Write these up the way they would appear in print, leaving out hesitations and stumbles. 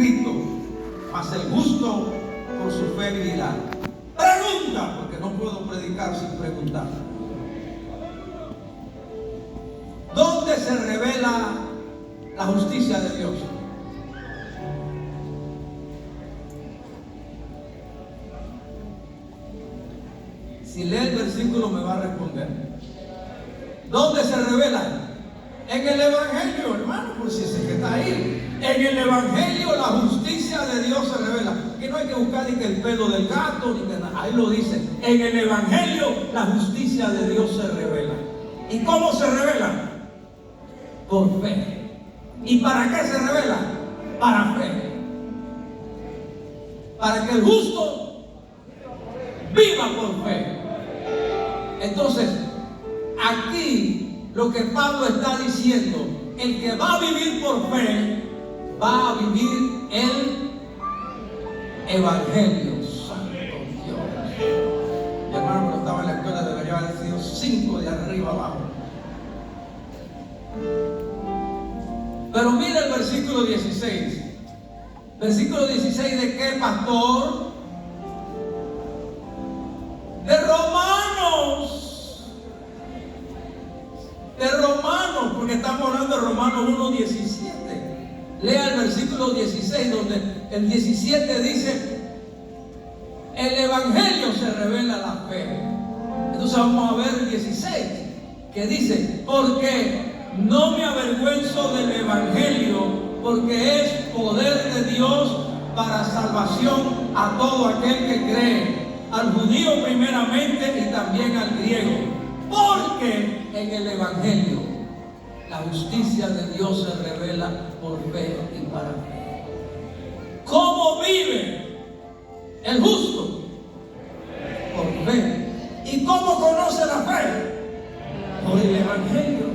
escrito: mas el justo por su fe vivirá. Pregunta, porque no puedo predicar sin preguntar. ¿Dónde se revela la justicia de Dios? Si lee el versículo me va a responder. ¿Dónde se revela? En el Evangelio, hermano, por si ese que está ahí. En el Evangelio la justicia de Dios se revela. Que no hay que buscar ni que el pelo del gato, ni que nada. Ahí lo dice. En el Evangelio la justicia de Dios se revela. ¿Y cómo se revela? Por fe. ¿Y para qué se revela? Para fe. Para que el justo viva por fe. Entonces, aquí lo que Pablo está diciendo: el que va a vivir por fe, va a vivir el Evangelio. Santo Dios. Mi hermano, cuando estaba en la escuela debería haber sido 5 de arriba abajo. Pero mira el versículo 16. Versículo 16, ¿de qué, pastor? De Romanos. De Romanos, porque estamos hablando de Romanos 1:17. Lea el versículo 16, donde el 17 dice: el Evangelio se revela la fe. Entonces vamos a ver el 16, que dice: porque no me avergüenzo del Evangelio, porque es poder de Dios para salvación a todo aquel que cree, al judío primeramente y también al griego. Porque en el Evangelio la justicia de Dios se revela por fe y para fe. ¿Cómo vive el justo? Por fe. ¿Y cómo conoce la fe? Por el Evangelio.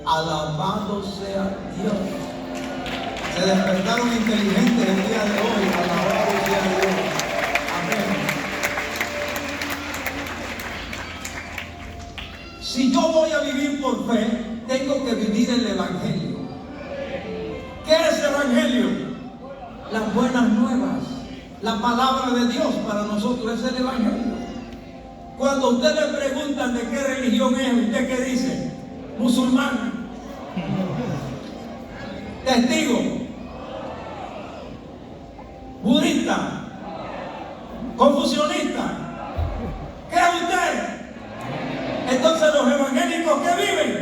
Alabado sea Dios. Se despertaron inteligentes el día de hoy. Alabado sea Dios. Amén. Si yo voy a vivir por fe, tengo que vivir el Evangelio. ¿Qué es el Evangelio? Las buenas nuevas. La palabra de Dios para nosotros es el Evangelio. Cuando usted le preguntan de qué religión es, ¿usted qué dice? Musulmán. Testigo. Budista. Confucionista. ¿Qué es usted? Entonces los evangélicos que viven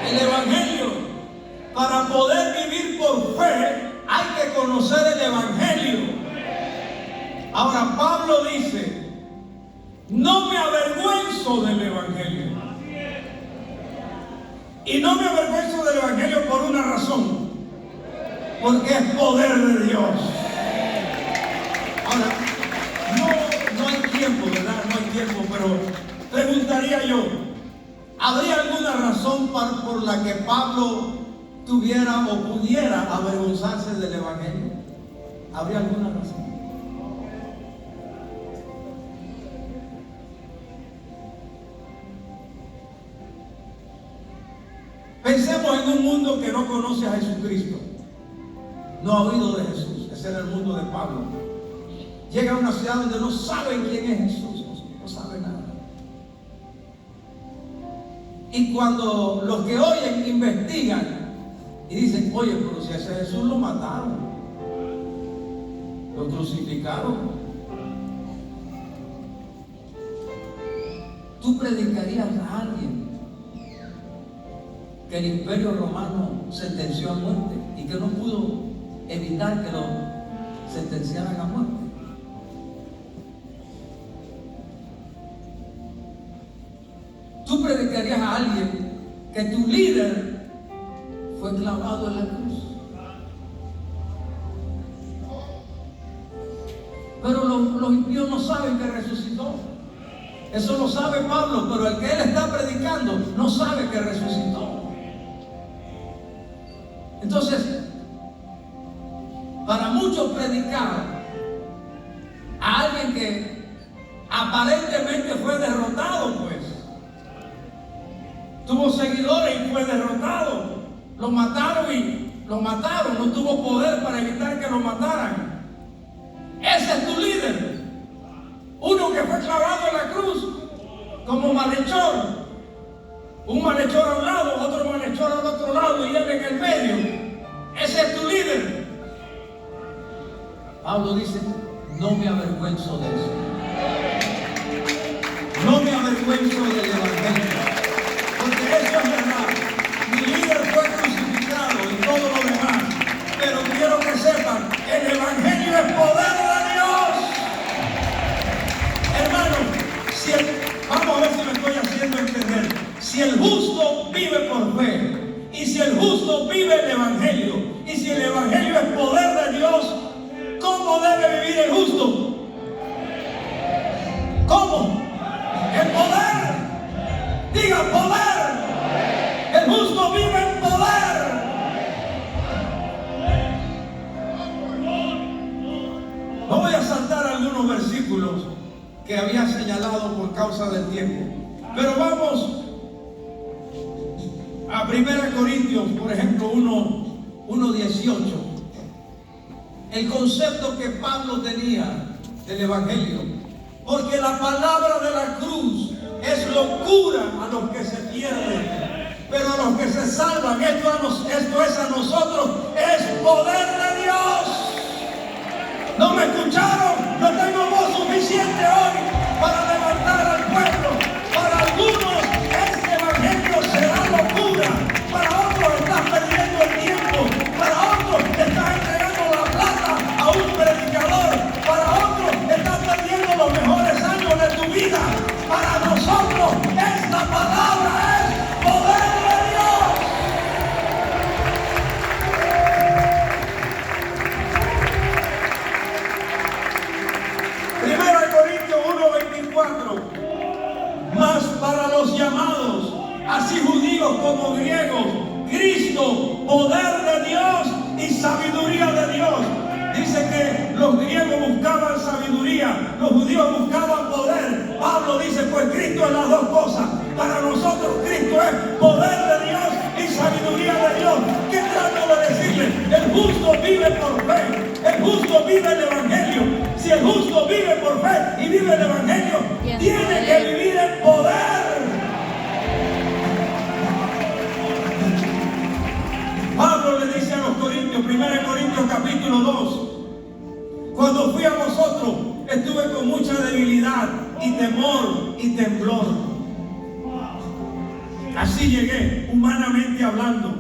el Evangelio, para poder vivir por fe hay que conocer el Evangelio. Ahora Pablo dice: no me avergüenzo del Evangelio. Y no me avergüenzo del Evangelio por una razón: porque es poder de Dios. Ahora, no hay tiempo, ¿verdad? No hay tiempo, pero preguntaría yo: ¿habría alguna razón por la que Pablo tuviera o pudiera avergonzarse del Evangelio? ¿Habría alguna razón? Pensemos en un mundo que no conoce a Jesucristo, no ha oído de Jesús. Ese era el mundo de Pablo. Llega a una ciudad donde no saben quién es Jesús, no saben nada. Y cuando los que oyen investigan y dicen: oye, pero si a ese Jesús lo mataron, lo crucificaron, ¿tú predicarías a alguien que el Imperio Romano sentenció a muerte y que no pudo evitar que lo sentenciaran a muerte? ¿Tú predicarías a alguien que tu líder fue clavado en la cruz? Pero los impíos no saben que resucitó. Eso lo sabe Pablo, pero el que él está predicando no sabe que resucitó. Entonces, para muchos predicar a alguien que aparentemente fue derrotado, pues tuvo seguidores y fue derrotado, lo mataron y lo mataron, no tuvo poder para evitar que lo mataran. Ese es tu líder. Uno que fue clavado en la cruz como malhechor. Un malhechor a un lado, otro malhechor al otro lado y él en el medio. Ese es tu líder. Pablo dice, no me avergüenzo de eso. No me avergüenzo del evangelio. Porque eso es verdad. Mi líder fue crucificado y todo lo demás. Pero quiero que sepan, el evangelio es poder de Dios. Hermano, vamos a ver si me estoy haciendo entender. Si el justo vive por fe, y si el justo vive el evangelio, y si el evangelio es poder de Dios, ¿cómo debe vivir el justo? ¿Cómo? En poder. Diga poder. El justo vive en poder. No voy a saltar algunos versículos que había señalado por causa del tiempo, pero vamos a 1 Corintios, por ejemplo, 1:18. El concepto que Pablo tenía del evangelio, porque la palabra de la cruz es locura a los que se pierden, pero a los que se salvan, esto es a nosotros, es poder de Dios. ¿No me escucharon? No tengo voz suficiente hoy para levantar al pueblo. Para algunos este evangelio será locura, para otros estás perdiendo el tiempo, para otros estás entregando la plata a un predicador, para otros estás perdiendo los mejores años de tu vida. Para nosotros esta palabra es poder de Dios. Primera de Corintios 1:24. Mas para los llamados, así judíos como griegos, Cristo, poder de Dios y sabiduría de Dios. Dice que los griegos buscaban sabiduría, los judíos buscaban poder. Pablo dice, pues Cristo es las dos cosas. Para nosotros Cristo es poder de Dios y sabiduría de Dios. ¿Qué trato de decirle? El justo vive por fe. El justo vive el evangelio. Si el justo vive por fe y vive el evangelio, tiene que vivir en poder. Pablo le dice a los Corintios, 1 Corintios capítulo 2, cuando fui a vosotros, estuve con mucha debilidad y temor y temblor. Así llegué, humanamente hablando,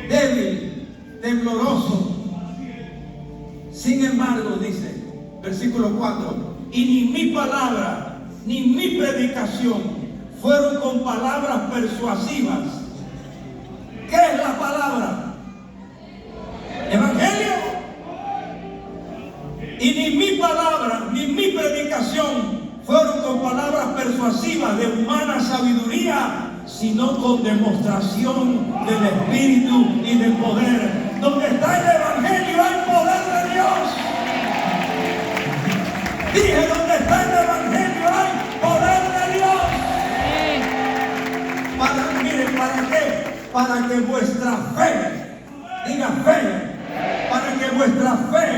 débil, tembloroso. Sin embargo, dice, versículo 4, y ni mi palabra, ni mi predicación fueron con palabras persuasivas. ¿Qué es la palabra? Evangelio. Y ni mi palabra, ni mi predicación fueron con palabras persuasivas de humana sabiduría, sino con demostración del Espíritu y del poder. Donde está el Evangelio hay poder de Dios. Dije, donde está el Evangelio hay poder de Dios. ¿Para qué? Para que vuestra fe, diga fe, para que vuestra fe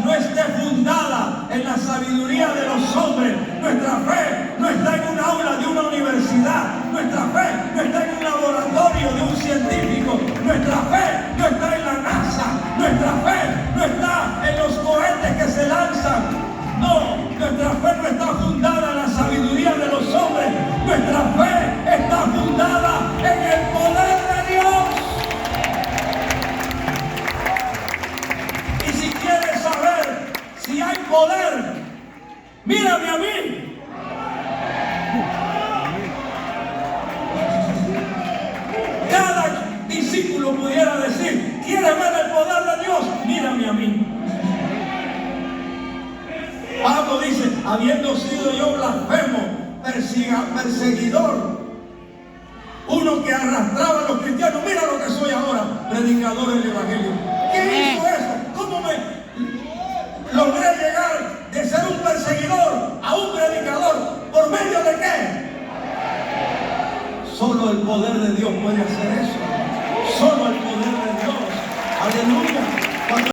no esté fundada en la sabiduría de los hombres. Nuestra fe no está en un aula de una universidad. Nuestra fe no está en un laboratorio de un científico. Nuestra fe no está en la NASA. Nuestra fe no está en los cohetes que se lanzan. No, nuestra fe no está fundada en la sabiduría de los hombres. Nuestra fe está fundada en el poder de Dios. Y si quieres saber si hay poder, mírame a mí. Cada discípulo pudiera decir, ¿quieres ver el poder de Dios? Mírame a mí. Pablo dice, habiendo sido yo blasfemo, perseguidor, uno que arrastraba a los cristianos, mira lo que soy ahora, predicador del evangelio. ¿Qué hizo eso? ¿Cómo me logré llegar de ser un perseguidor a un predicador? ¿Por medio de qué? Solo el poder de Dios puede hacer